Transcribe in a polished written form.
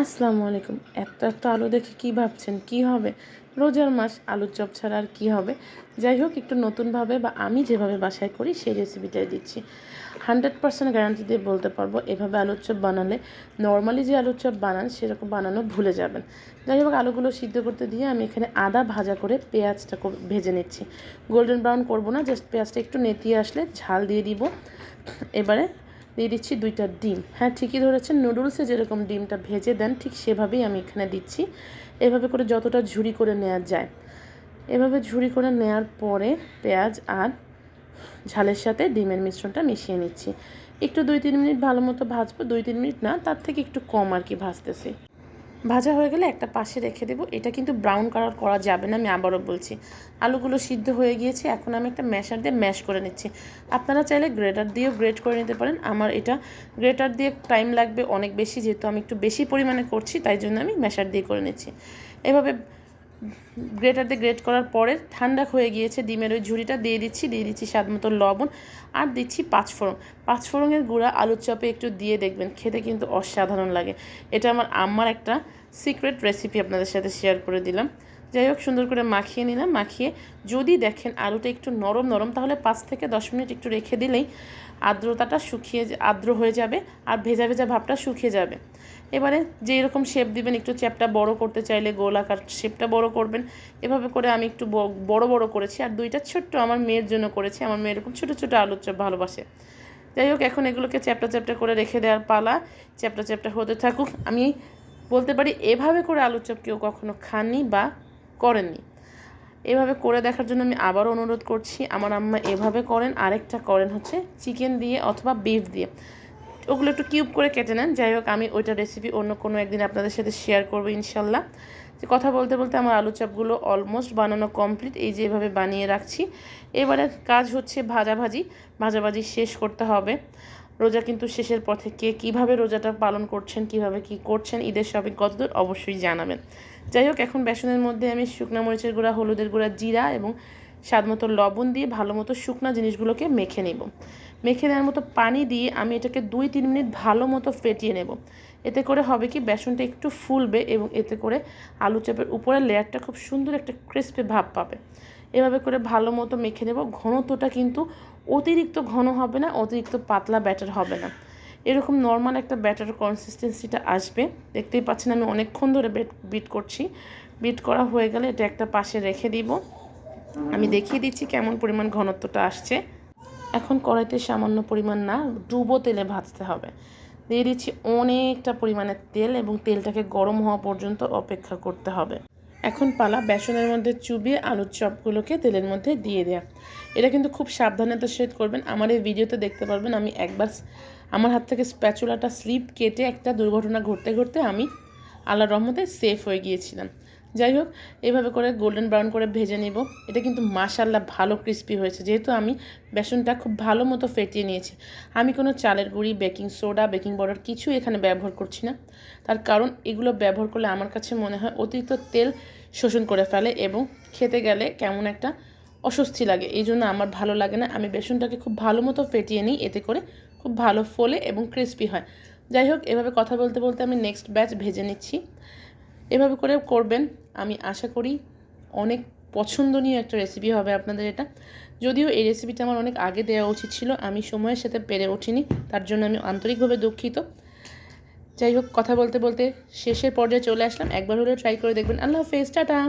আসসালামু আলাইকুম। এত এত আলু দেখে কী ভাবছেন কী হবে? রোজার মাস, আলুর চপ ছাড়া আর কী হবে? যাই হোক, একটু নতুনভাবে বা আমি যেভাবে বাসায় করি সেই রেসিপিটাই দিচ্ছি। 100% গ্যারান্টি দিয়ে বলতে পারবো এভাবে আলুর চপ বানালে নর্মালি যে আলুর চপ বানান সেরকম বানানো ভুলে যাবেন। যাই হোক, আলুগুলো সিদ্ধ করতে দিয়ে আমি এখানে আদা ভাজা করে পেঁয়াজটা ভেজে নিচ্ছি। গোল্ডেন ব্রাউন করবো না, জাস্ট পেঁয়াজটা একটু নেতিয়ে আসলে ঝাল দিয়ে দিব। এবারে দিয়ে দিচ্ছি 2টা ডিম। হ্যাঁ, ঠিকই ধরেছেন, নুডলসে যেরকম ডিমটা ভেজে দেন ঠিক সেভাবেই আমি এখানে দিচ্ছি। এভাবে করে যতটা ঝুরি করে নেওয়া যায়, এভাবে ঝুরি করে নেওয়ার পরে পেঁয়াজ আর ঝালের সাথে ডিমের মিশ্রণটা মিশিয়ে নিচ্ছি। একটু 2-3 মিনিট ভালো মতো ভাজবো, 2-3 মিনিট না, তার থেকে একটু কম আর কি ভাজতেছি। ভাজা হয়ে গেলে একটা পাশে রেখে দেবো। এটা কিন্তু ব্রাউন কালার করা যাবে না, আমি আবারও বলছি। আলুগুলো সিদ্ধ হয়ে গিয়েছে, এখন আমি একটা ম্যাশার দিয়ে ম্যাশ করে নিচ্ছি। আপনারা চাইলে গ্রেটার দিয়েও গ্রেট করে নিতে পারেন। আমার এটা গ্রেটার দিয়ে টাইম লাগবে অনেক বেশি, যেহেতু আমি একটু বেশি পরিমাণে করছি, তাই জন্য আমি ম্যাশার দিয়ে করে নিচ্ছি। এভাবে গ্রেটার দিয়ে গ্রেট করার পরে ঠান্ডা হয়ে গিয়েছে ডিমের ওই ঝুড়িটা দিয়ে দিচ্ছি স্বাদ মতো লবণ, আর দিচ্ছি পাঁচফোড়নের গুঁড়া আলুর চপে একটু দিয়ে দেখবেন, খেতে কিন্তু অসাধারণ লাগে। এটা আমার আম্মার একটা সিক্রেট রেসিপি আপনাদের সাথে শেয়ার করে দিলাম। যাই হোক, সুন্দর করে মাখিয়ে নিলাম। মাখিয়ে যদি দেখেন আলুটা একটু নরম নরম, তাহলে 5 থেকে 10 মিনিট একটু রেখে দিলেই আর্দ্রতাটা আর্দ্র হয়ে যাবে আর ভেজা ভেজা ভাবটা শুকিয়ে যাবে। এবারে যেই রকম শেপ দিবেন, একটু চ্যাপটা বড় করতে চাইলে গোলাকার শেপটা বড় করবেন। এভাবে করে আমি একটু বড় বড় করেছি, আর 2টা ছোট্ট আমার মেয়ের জন্য করেছি। আমার মেয়ে এরকম ছোটো ছোটো আলুর চপ ভালোবাসে। যাই হোক, এখন এগুলোকে চ্যাপটা চ্যাপটা করে রেখে দেওয়ার পালা। চ্যাপটা চ্যাপটা হতে থাকুক। আমি বলতে পারি এভাবে করে আলুর চপ কেউ কখনো খাননি বা করেননি। এভাবে করে দেখার জন্য আমি আবারও অনুরোধ করছি। আমার আম্মা এভাবে করেন, আরেকটা করেন হচ্ছে চিকেন দিয়ে অথবা বিফ দিয়ে। ওগুলো একটু কিউব করে কেটে নেন। যাই হোক, আমি ওইটা রেসিপি অন্য কোনো একদিন আপনাদের সাথে শেয়ার করবো ইনশাল্লাহ। যে কথা বলতে বলতে আমার আলু চপগুলো অলমোস্ট বানানো কমপ্লিট। এই যে এভাবে বানিয়ে রাখছি। এবারে কাজ হচ্ছে ভাজাভাজি শেষ করতে হবে। রোজা কিন্তু শেষের পথে। কে কীভাবে রোজাটা পালন করছেন, কিভাবে কি করছেন, ঈদের শপিং কতদূর অবশ্যই জানাবেন। যাই হোক, এখন বেসনের মধ্যে আমি শুকনো মরিচের গুঁড়া, হলুদের গুঁড়া, জিরা এবং স্বাদ মতো লবণ দিয়ে ভালো মতো শুকনো জিনিসগুলোকে মেখে নেব। মেখে নেওয়ার মতো পানি দিয়ে আমি এটাকে 2-3 মিনিট ভালো মতো ফেটিয়ে নেব। এতে করে হবে কি, বেসনটা একটু ফুলবে এবং এতে করে আলু চপের উপরের লেয়ারটা খুব সুন্দর একটা ক্রিস্পি ভাব পাবে। এভাবে করে ভালো মতো মেখে নেব। ঘনত্বটা কিন্তু অতিরিক্ত ঘন হবে না, অতিরিক্ত পাতলা ব্যাটার হবে না। এরকম নর্মাল একটা ব্যাটার কনসিস্টেন্সিটা আসবে। দেখতেই পাচ্ছেন আমি অনেকক্ষণ ধরে বিট করছি। বিট করা হয়ে গেলে এটা একটা পাশে রেখে দিব। আমি দেখিয়ে দিচ্ছি কেমন পরিমাণ ঘনত্বটা আসছে। এখন কড়াইতে সামান্য পরিমাণ না, ডুবো তেলে ভাজতে হবে। দিয়ে দিচ্ছি অনেকটা পরিমাণে তেল এবং তেলটাকে গরম হওয়া পর্যন্ত অপেক্ষা করতে হবে। এখন পালা বেসনের মধ্যে চুবিয়ে আলুর চপগুলোকে তেলের মধ্যে দিয়ে দেওয়া। এটা কিন্তু খুব সাবধানতার সহিত করবেন। আমার এই ভিডিওতে দেখতে পারবেন আমি একবার আমার হাত থেকে স্প্যাচুলাটা স্লিপ কেটে একটা দুর্ঘটনা ঘটতে ঘটতে আমি আল্লাহর রহমতে সেফ হয়ে গিয়েছিলাম। যাই হোক, এভাবে করে গোল্ডেন ব্রাউন করে ভেজে নেব। এটা কিন্তু মাশাআল্লাহ ভালো ক্রিস্পি হয়েছে, যেহেতু আমি বেসনটা খুব ভালো মতো ফেটিয়ে নিয়েছি। আমি কোনো চালের গুঁড়ি, বেকিং সোডা, বেকিং পাউডার কিছু এখানে ব্যবহার করছি না। তার কারণ এগুলো ব্যবহার করলে আমার কাছে মনে হয় অতিরিক্ত তেল শোষণ করে ফেলে এবং খেতে গেলে কেমন একটা অস্বস্তি লাগে। এই জন্য আমার ভালো লাগে না। আমি বেসনটাকে খুব ভালো মতো ফেটিয়ে নিই, এতে করে খুব ভালো ফোলে এবং ক্রিস্পি হয়। যাই হোক, এভাবে কথা বলতে বলতে আমি নেক্সট ব্যাচ ভেজে নিচ্ছি। এভাবে করে করবেন, আমি আশা করি অনেক পছন্দনীয় একটা রেসিপি হবে আপনাদের এটা। যদিও এই রেসিপিটা আমার অনেক আগে দেওয়া উচিত ছিল, আমি সময়ের সাথে পেরে ওঠিনি, তার জন্য আমি আন্তরিকভাবে দুঃখিত। যাই হোক, কথা বলতে বলতে শেষের পর্যায়ে চলে আসলাম। একবার হলেও ট্রাই করে দেখবেন। আল্লাহ হাফেজ, টাটা।